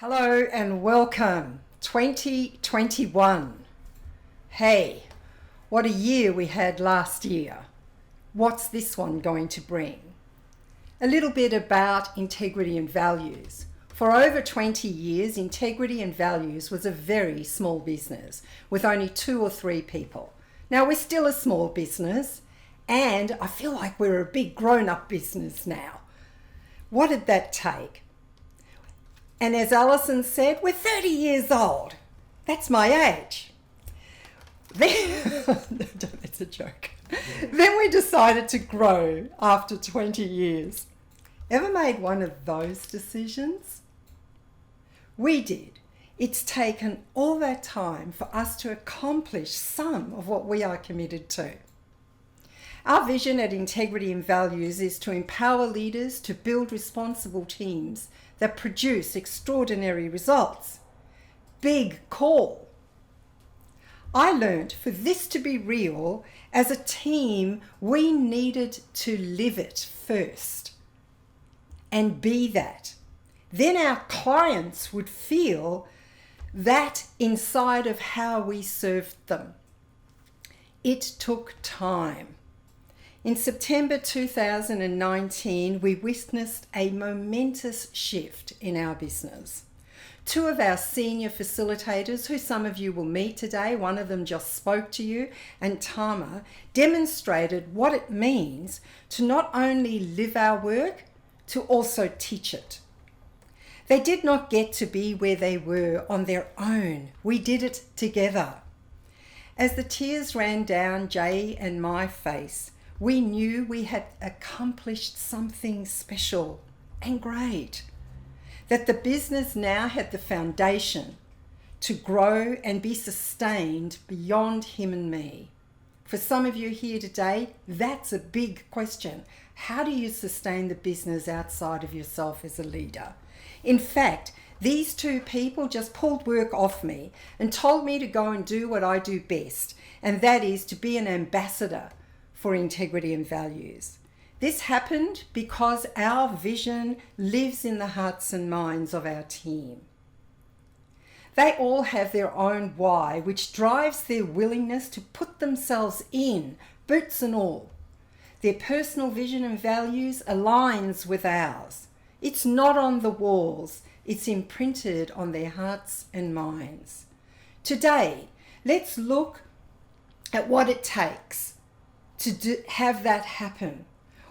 Hello and welcome, 2021. Hey, what a year we had last year. What's this one going to bring? A little bit about integrity and values. For over 20 years, integrity and values was a very small business with only 2 or 3 people. Now we're still a small business and I feel like we're a big grown-up business now. What did that take? And as Alison said, we're 30 years old. That's my age. It's a joke. Then we decided to grow after 20 years. Ever made one of those decisions? We did. It's taken all that time for us to accomplish some of what we are committed to. Our vision at Integrity and Values is to empower leaders to build responsible teams that produce extraordinary results. Big call. I learned for this to be real, as a team, we needed to live it first and be that. Then our clients would feel that inside of how we served them. It took time. In September 2019, we witnessed a momentous shift in our business. 2 of our senior facilitators, who some of you will meet today, one of them just spoke to you, and Tama, demonstrated what it means to not only live our work, to also teach it. They did not get to be where they were on their own. We did it together. As the tears ran down Jay and my face, we knew we had accomplished something special and great, that the business now had the foundation to grow and be sustained beyond him and me. For some of you here today, that's a big question. How do you sustain the business outside of yourself as a leader? In fact, these 2 people just pulled work off me and told me to go and do what I do best, and that is to be an ambassador for integrity and values. This happened because our vision lives in the hearts and minds of our team. They all have their own why, which drives their willingness to put themselves in, boots and all. Their personal vision and values aligns with ours. It's not on the walls, it's imprinted on their hearts and minds. Today, let's look at what it takes to have that happen.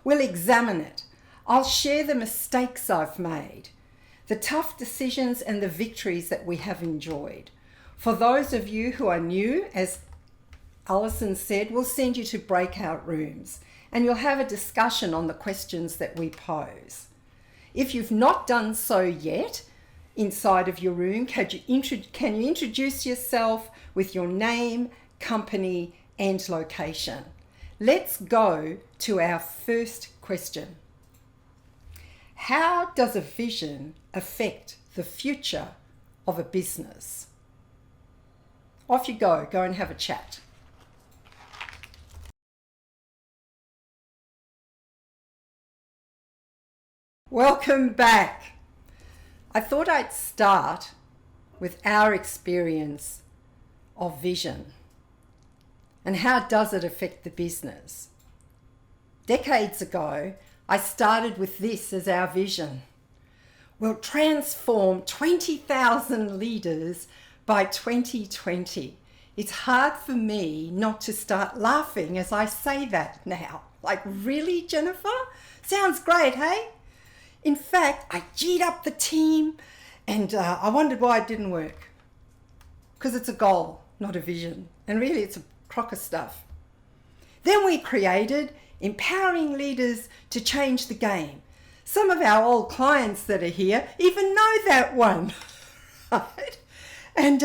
We'll examine it. I'll share the mistakes I've made, the tough decisions and the victories that we have enjoyed. For those of you who are new, as Alison said, we'll send you to breakout rooms and you'll have a discussion on the questions that we pose. If you've not done so yet, inside of your room, can you introduce yourself with your name, company, and location? Let's go to our first question. How does a vision affect the future of a business? Off you go and have a chat. Welcome back. I thought I'd start with our experience of vision. And how does it affect the business? Decades ago, I started with this as our vision. We'll transform 20,000 leaders by 2020. It's hard for me not to start laughing as I say that now. Like, really, Jennifer? Sounds great, hey? In fact, I G'd up the team and I wondered why it didn't work. Because it's a goal, not a vision. And really, it's a crock of stuff. Then we created Empowering Leaders to Change the Game. Some of our old clients that are here even know that one, right? And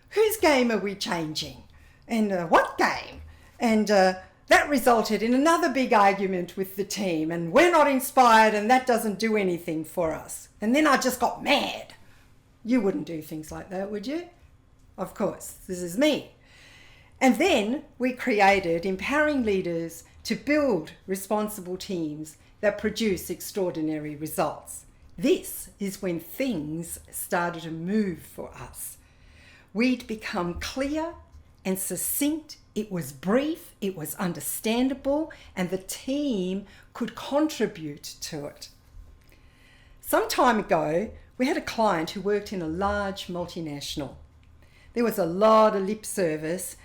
whose game are we changing? And what game? And that resulted in another big argument with the team, and we're not inspired and that doesn't do anything for us. And then I just got mad. You wouldn't do things like that, would you? Of course, this is me. And then we created Empowering Leaders to build responsible teams that produce extraordinary results. This is when things started to move for us. We'd become clear and succinct. It was brief, it was understandable, and the team could contribute to it. Some time ago, we had a client who worked in a large multinational. There was a lot of lip service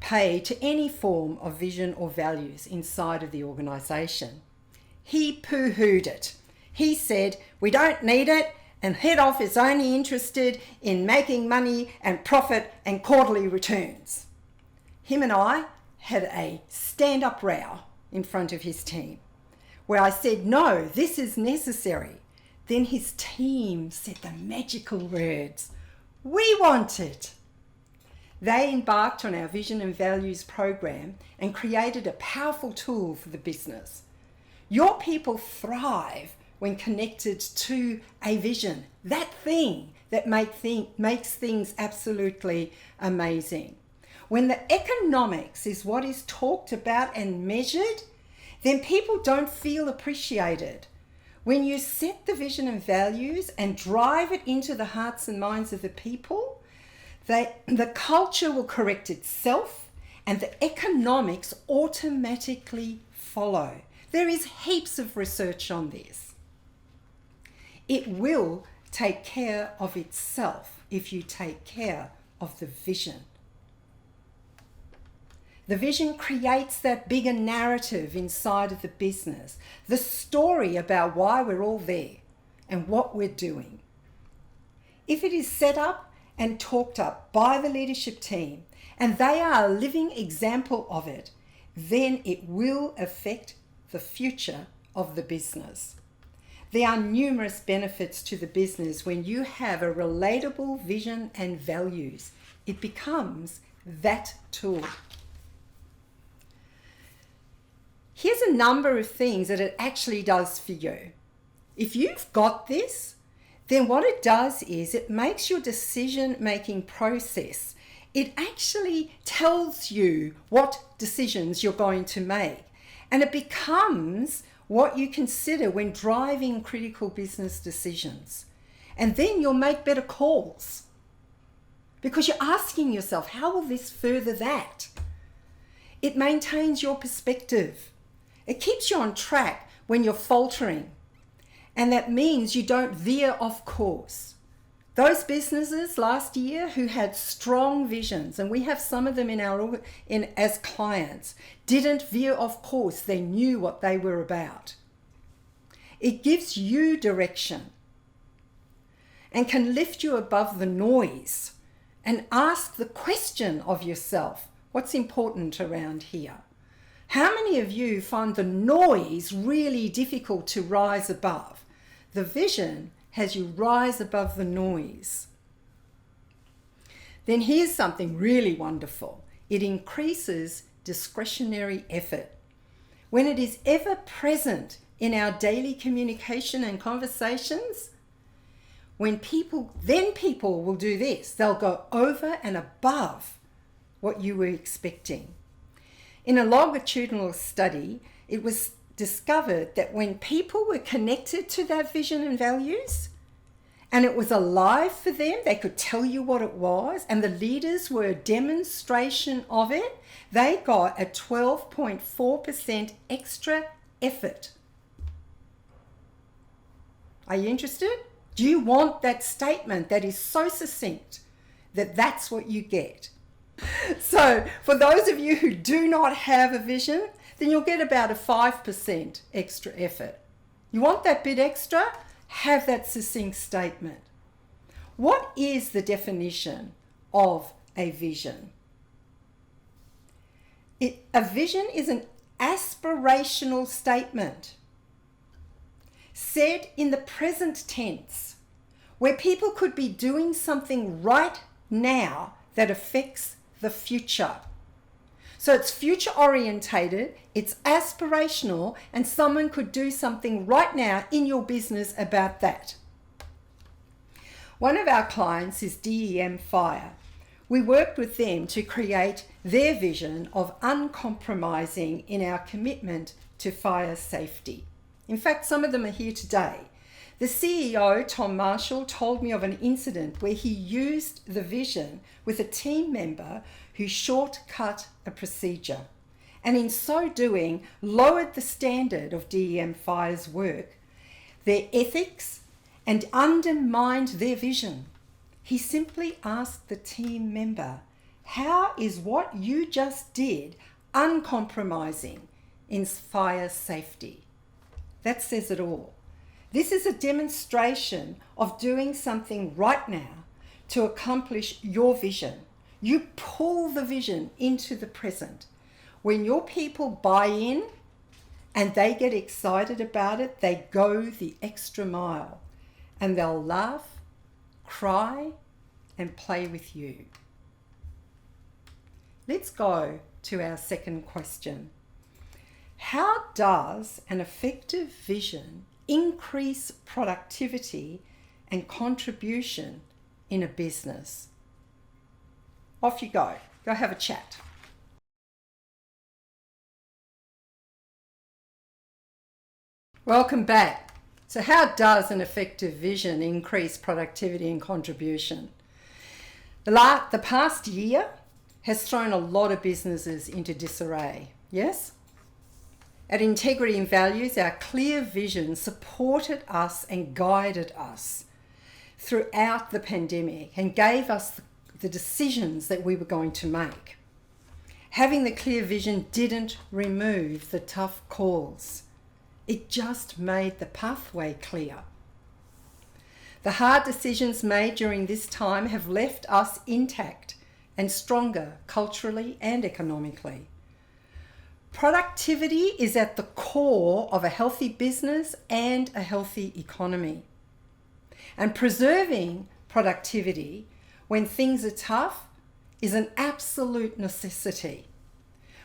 paid to any form of vision or values inside of the organisation. He poo-hooed it. He said, we don't need it, and head office is only interested in making money and profit and quarterly returns. Him and I had a stand-up row in front of his team where I said, no, this is necessary. Then his team said the magical words, we want it. They embarked on our Vision and Values program and created a powerful tool for the business. Your people thrive when connected to a vision, that thing that makes things absolutely amazing. When the economics is what is talked about and measured, then people don't feel appreciated. When you set the vision and values and drive it into the hearts and minds of the people, the culture will correct itself and the economics automatically follow. There is heaps of research on this. It will take care of itself if you take care of the vision. The vision creates that bigger narrative inside of the business, the story about why we're all there and what we're doing. If it is set up and talked up by the leadership team and they are a living example of it, then it will affect the future of the business. There are numerous benefits to the business when you have a relatable vision and values. It becomes that tool. Here's a number of things that it actually does for you. If you've got this, then what it does is it makes your decision-making process. It actually tells you what decisions you're going to make. And it becomes what you consider when driving critical business decisions. And then you'll make better calls because you're asking yourself, how will this further that? It maintains your perspective. It keeps you on track when you're faltering. And that means you don't veer off course. Those businesses last year who had strong visions, and we have some of them as clients, didn't veer off course. They knew what they were about. It gives you direction and can lift you above the noise and ask the question of yourself, what's important around here? How many of you find the noise really difficult to rise above? The vision has you rise above the noise. Then here's something really wonderful. It increases discretionary effort. When it is ever present in our daily communication and conversations, people will do this. They'll go over and above what you were expecting. In a longitudinal study, it was discovered that when people were connected to that vision and values, and it was alive for them, they could tell you what it was, and the leaders were a demonstration of it, they got a 12.4% extra effort. Are you interested? Do you want that statement that is so succinct that that's what you get? So for those of you who do not have a vision, then you'll get about a 5% extra effort. You want that bit extra? Have that succinct statement. What is the definition of a vision? A vision is an aspirational statement said in the present tense, where people could be doing something right now that affects the future. So it's future orientated, it's aspirational, and someone could do something right now in your business about that. One of our clients is DEM Fire. We worked with them to create their vision of uncompromising in our commitment to fire safety. In fact, some of them are here today. The CEO, Tom Marshall, told me of an incident where he used the vision with a team member who shortcut a procedure, and in so doing lowered the standard of DEM5's work, their ethics, and undermined their vision. He simply asked the team member, "How is what you just did uncompromising in fire safety?" That says it all. This is a demonstration of doing something right now to accomplish your vision. You pull the vision into the present. When your people buy in and they get excited about it, they go the extra mile, and they'll laugh, cry, and play with you. Let's go to our second question. How does an effective vision increase productivity and contribution in a business? Off you go. Go have a chat. Welcome back. So how does an effective vision increase productivity and contribution? The past year has thrown a lot of businesses into disarray, yes? At Integrity and Values, our clear vision supported us and guided us throughout the pandemic and gave us the decisions that we were going to make. Having the clear vision didn't remove the tough calls. It just made the pathway clear. The hard decisions made during this time have left us intact and stronger culturally and economically. Productivity is at the core of a healthy business and a healthy economy. And preserving productivity when things are tough is an absolute necessity.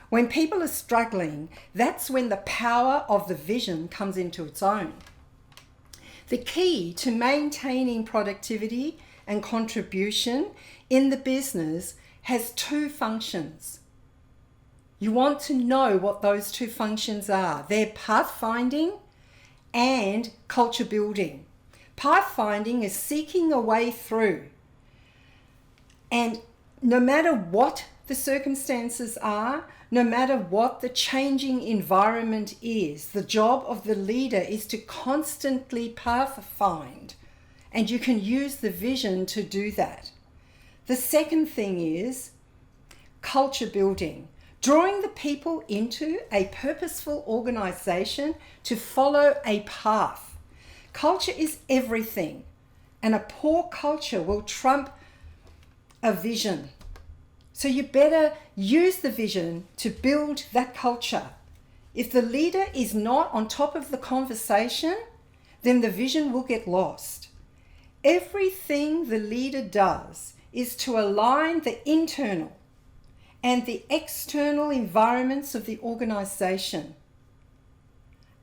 When people are struggling, that's when the power of the vision comes into its own. The key to maintaining productivity and contribution in the business has two functions. You want to know what those two functions are. They're pathfinding and culture building. Pathfinding is seeking a way through. And no matter what the circumstances are, no matter what the changing environment is, the job of the leader is to constantly pathfind, and you can use the vision to do that. The second thing is culture building, drawing the people into a purposeful organization to follow a path. Culture is everything, and a poor culture will trump a vision. So you better use the vision to build that culture. If the leader is not on top of the conversation, then the vision will get lost. Everything the leader does is to align the internal and the external environments of the organization.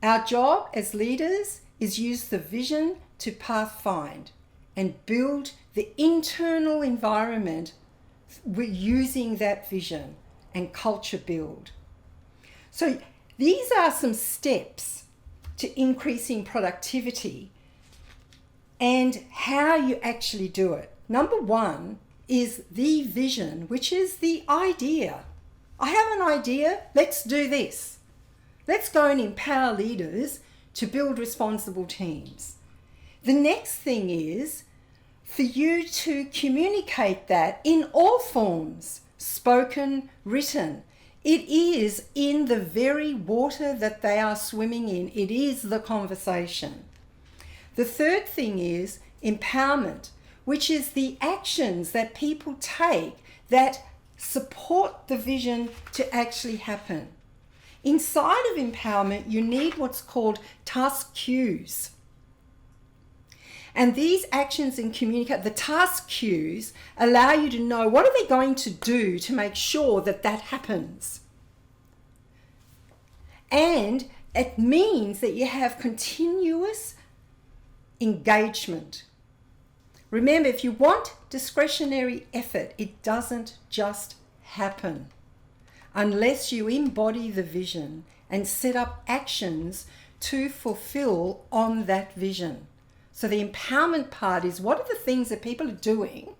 Our job as leaders is use the vision to pathfind and build the internal environment. We're using that vision and culture build. So these are some steps to increasing productivity and how you actually do it. Number one is the vision, which is the idea. I have an idea, let's do this. Let's go and empower leaders to build responsible teams. The next thing is for you to communicate that in all forms, spoken, written. It is in the very water that they are swimming in. It is the conversation. The third thing is empowerment, which is the actions that people take that support the vision to actually happen. Inside of empowerment, you need what's called task cues. And these actions and the task cues allow you to know what are they going to do to make sure that that happens. And it means that you have continuous engagement. Remember, if you want discretionary effort, it doesn't just happen unless you embody the vision and set up actions to fulfill on that vision. So the empowerment part is, what are the things that people are doing?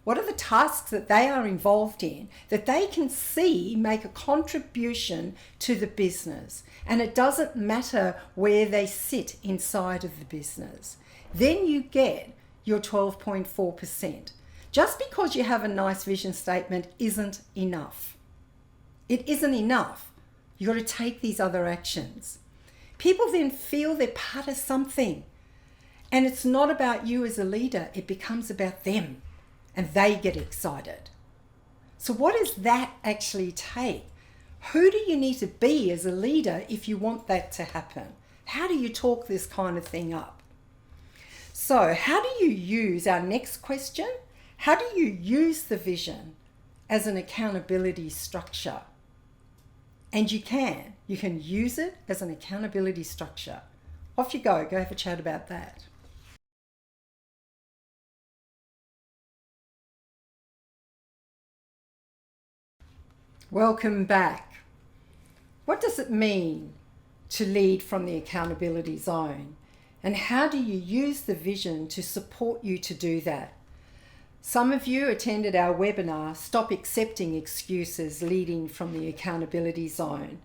What are the tasks that they are involved in that they can see make a contribution to the business? And it doesn't matter where they sit inside of the business. Then you get your 12.4%. Just because you have a nice vision statement isn't enough. It isn't enough. You've got to take these other actions. People then feel they're part of something. And it's not about you as a leader. It becomes about them. And they get excited. So what does that actually take? Who do you need to be as a leader if you want that to happen? How do you talk this kind of thing up? So how do you use, our next question, how do you use the vision as an accountability structure? And you can use it as an accountability structure. Off you go have a chat about that. Welcome back. What does it mean to lead from the accountability zone? And how do you use the vision to support you to do that? Some of you attended our webinar, Stop Accepting Excuses Leading from the Accountability Zone.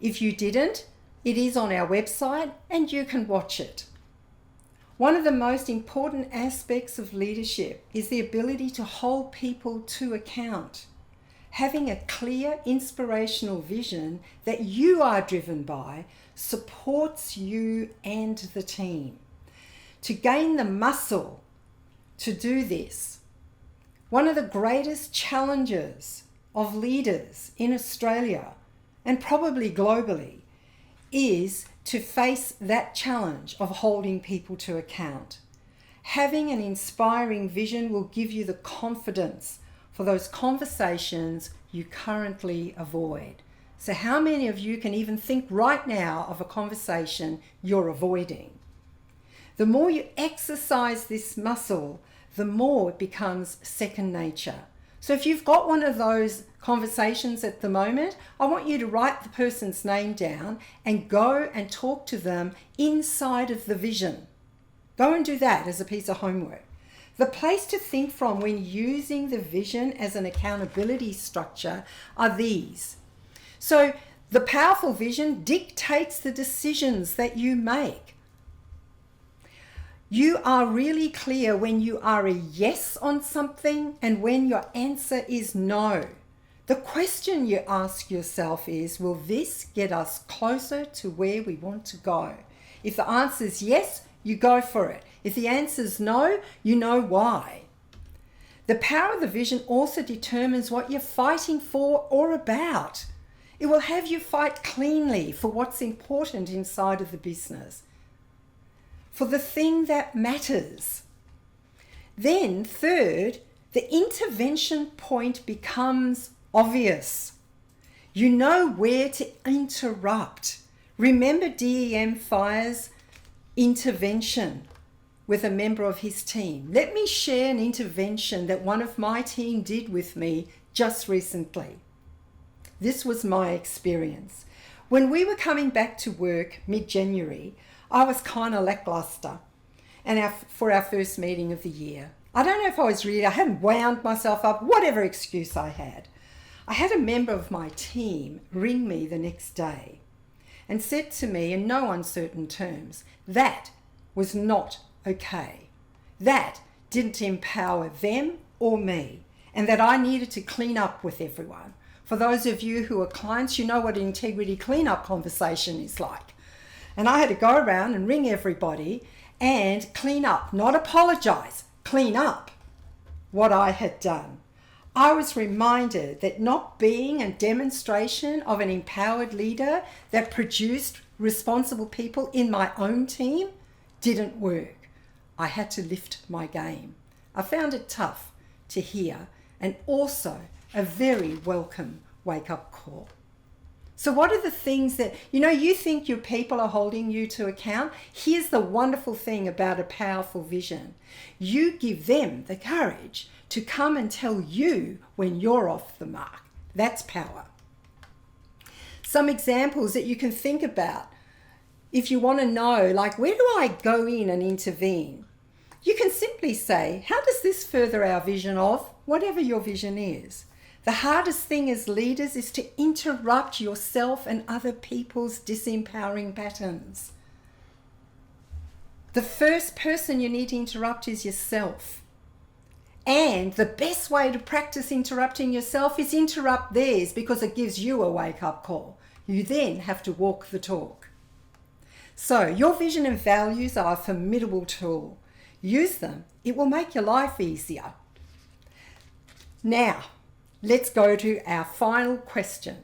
If you didn't, it is on our website and you can watch it. One of the most important aspects of leadership is the ability to hold people to account. Having a clear, inspirational vision that you are driven by supports you and the team. To gain the muscle to do this, one of the greatest challenges of leaders in Australia and probably globally is to face that challenge of holding people to account. Having an inspiring vision will give you the confidence for those conversations you currently avoid. So how many of you can even think right now of a conversation you're avoiding? The more you exercise this muscle, the more it becomes second nature. So if you've got one of those conversations at the moment, I want you to write the person's name down and go and talk to them inside of the vision. Go and do that as a piece of homework. The place to think from when using the vision as an accountability structure are these. So the powerful vision dictates the decisions that you make. You are really clear when you are a yes on something and when your answer is no. The question you ask yourself is, will this get us closer to where we want to go? If the answer is yes, you go for it. If the answer is no, you know why. The power of the vision also determines what you're fighting for or about. It will have you fight cleanly for what's important inside of the business, for the thing that matters. Then third, the intervention point becomes obvious. You know where to interrupt. Remember DEM Fire's intervention with a member of his team. Let me share an intervention that one of my team did with me just recently. This was my experience. When we were coming back to work mid-January, I was kind of lackluster and for our first meeting of the year. I don't know if I hadn't wound myself up, whatever excuse I had. I had a member of my team ring me the next day and said to me in no uncertain terms, that was not okay. That didn't empower them or me, and that I needed to clean up with everyone. For those of you who are clients, you know what an integrity cleanup conversation is like. And I had to go around and ring everybody and clean up, not apologize, clean up what I had done. I was reminded that not being a demonstration of an empowered leader that produced responsible people in my own team didn't work. I had to lift my game. I found it tough to hear and also a very welcome wake-up call. So what are the things that, you think your people are holding you to account? Here's the wonderful thing about a powerful vision. You give them the courage to come and tell you when you're off the mark. That's power. Some examples that you can think about. if you want to know, like, where do I go in and intervene? You can simply say, how does this further our vision of whatever your vision is? The hardest thing as leaders is to interrupt yourself and other people's disempowering patterns. The first person you need to interrupt is yourself. And the best way to practice interrupting yourself is interrupt theirs, because it gives you a wake-up call. You then have to walk the talk. So your vision and values are a formidable tool. Use them. It will make your life easier. Now, let's go to our final question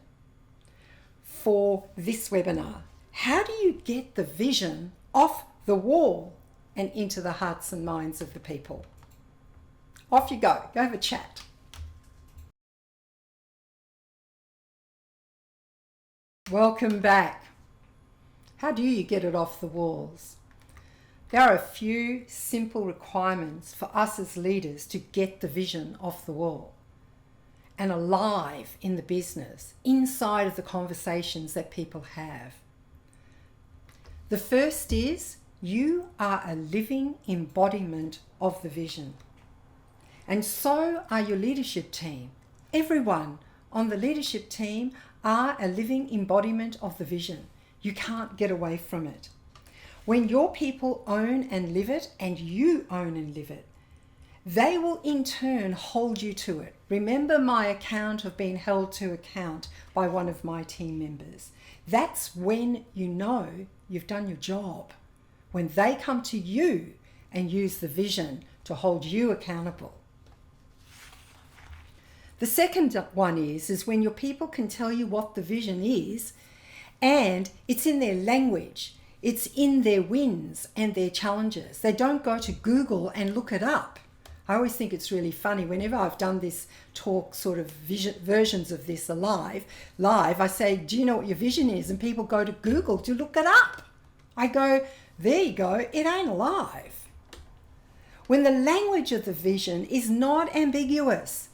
for this webinar. How do you get the vision off the wall and into the hearts and minds of the people? Off you go. Go have a chat. Welcome back. How do you get it off the walls? There are a few simple requirements for us as leaders to get the vision off the wall and alive in the business, inside of the conversations that people have. The first is, you are a living embodiment of the vision. And so are your leadership team. Everyone on the leadership team are a living embodiment of the vision. You can't get away from it. When your people own and live it, and you own and live it, they will in turn hold you to it. Remember my account of being held to account by one of my team members. That's when you know you've done your job. When they come to you and use the vision to hold you accountable. The second one is when your people can tell you what the vision is, and it's in their language. It's in their wins and their challenges. They don't go to Google and look it up. I always think it's really funny. Whenever I've done this talk, sort of versions of this live, I say, do you know what your vision is? And people go to Google to look it up. I go, there you go, it ain't alive. When the language of the vision is not ambiguous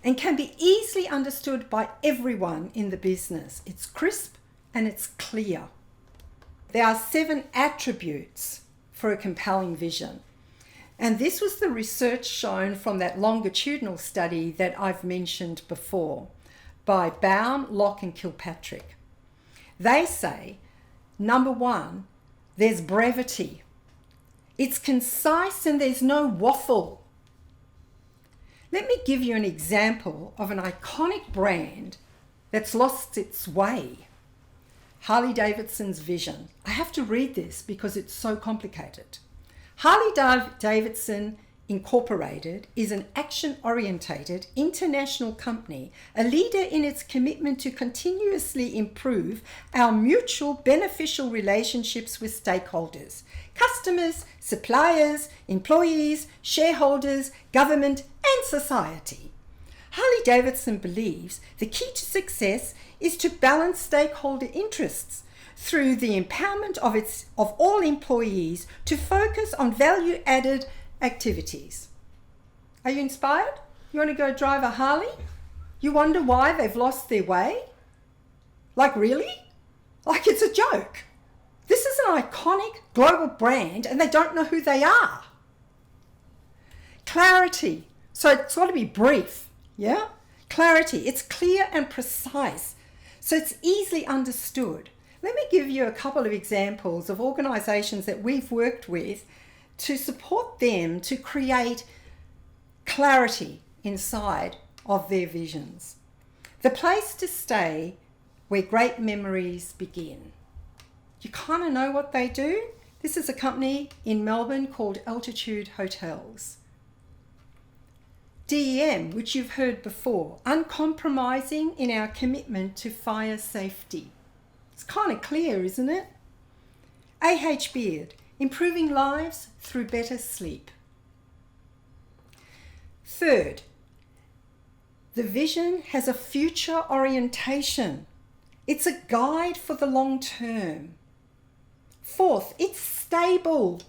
and can be easily understood by everyone in the business, it's crisp and it's clear. There are 7 attributes for a compelling vision. And this was the research shown from that longitudinal study that I've mentioned before by Baum, Locke and Kilpatrick. They say, number 1, there's brevity. It's concise and there's no waffle. Let me give you an example of an iconic brand that's lost its way. Harley-Davidson's vision. I have to read this because it's so complicated. Harley-Davidson Incorporated is an action-orientated international company, a leader in its commitment to continuously improve our mutual beneficial relationships with stakeholders, customers, suppliers, employees, shareholders, government, and society. Harley-Davidson believes the key to success is to balance stakeholder interests through the empowerment of all employees to focus on value-added activities. Are you inspired? You want to go drive a Harley? You wonder why they've lost their way? Like, really? Like, it's a joke. This is an iconic global brand and they don't know who they are. Clarity. So it's got to be brief, yeah? Clarity. It's clear and precise. So it's easily understood. Let me give you a couple of examples of organisations that we've worked with to support them to create clarity inside of their visions. The place to stay where great memories begin. You kind of know what they do. This is a company in Melbourne called Altitude Hotels. DEM, which you've heard before, uncompromising in our commitment to fire safety. It's kind of clear, isn't it? AH Beard, improving lives through better sleep. Third, the vision has a future orientation. It's a guide for the long term. Fourth, it's stable.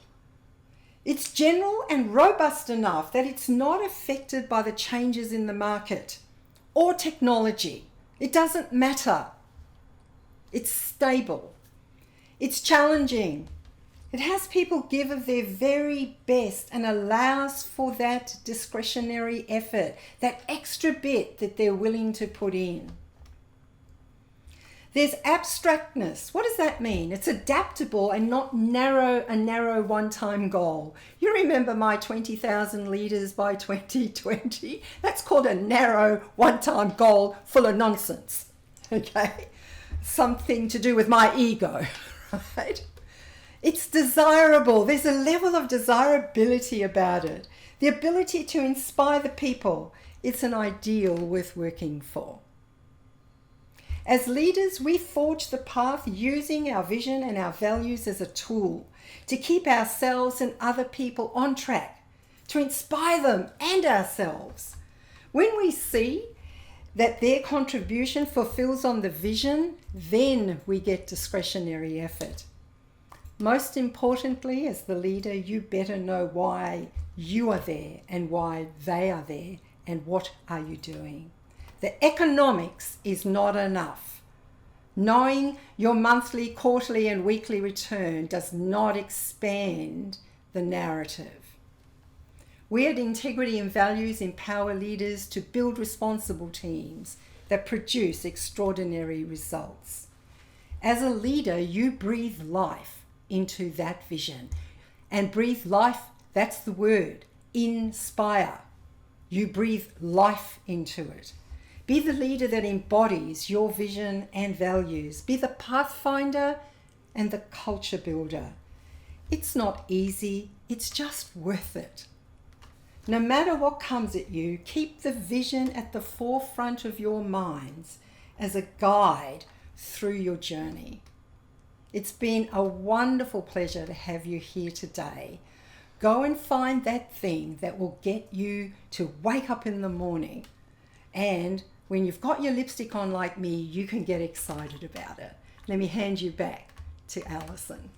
It's general and robust enough that it's not affected by the changes in the market or technology. It doesn't matter. It's stable. It's challenging. It has people give of their very best and allows for that discretionary effort, that extra bit that they're willing to put in. There's abstractness. What does that mean? It's adaptable and not a narrow one-time goal. You remember my 20,000 litres by 2020? That's called a narrow one-time goal full of nonsense, okay? Something to do with my ego, right? It's desirable. There's a level of desirability about it. The ability to inspire the people. It's an ideal worth working for. As leaders, we forge the path using our vision and our values as a tool to keep ourselves and other people on track, to inspire them and ourselves. When we see that their contribution fulfills on the vision, then we get discretionary effort. Most importantly, as the leader, you better know why you are there and why they are there and what are you doing. The economics is not enough. Knowing your monthly, quarterly and weekly return does not expand the narrative. We at Integrity and Values empower leaders to build responsible teams that produce extraordinary results. As a leader, you breathe life into that vision. And breathe life, that's the word, inspire. You breathe life into it. Be the leader that embodies your vision and values. Be the pathfinder and the culture builder. It's not easy, it's just worth it. No matter what comes at you, keep the vision at the forefront of your minds as a guide through your journey. It's been a wonderful pleasure to have you here today. Go and find that thing that will get you to wake up in the morning. And when you've got your lipstick on like me, you can get excited about it. Let me hand you back to Alison.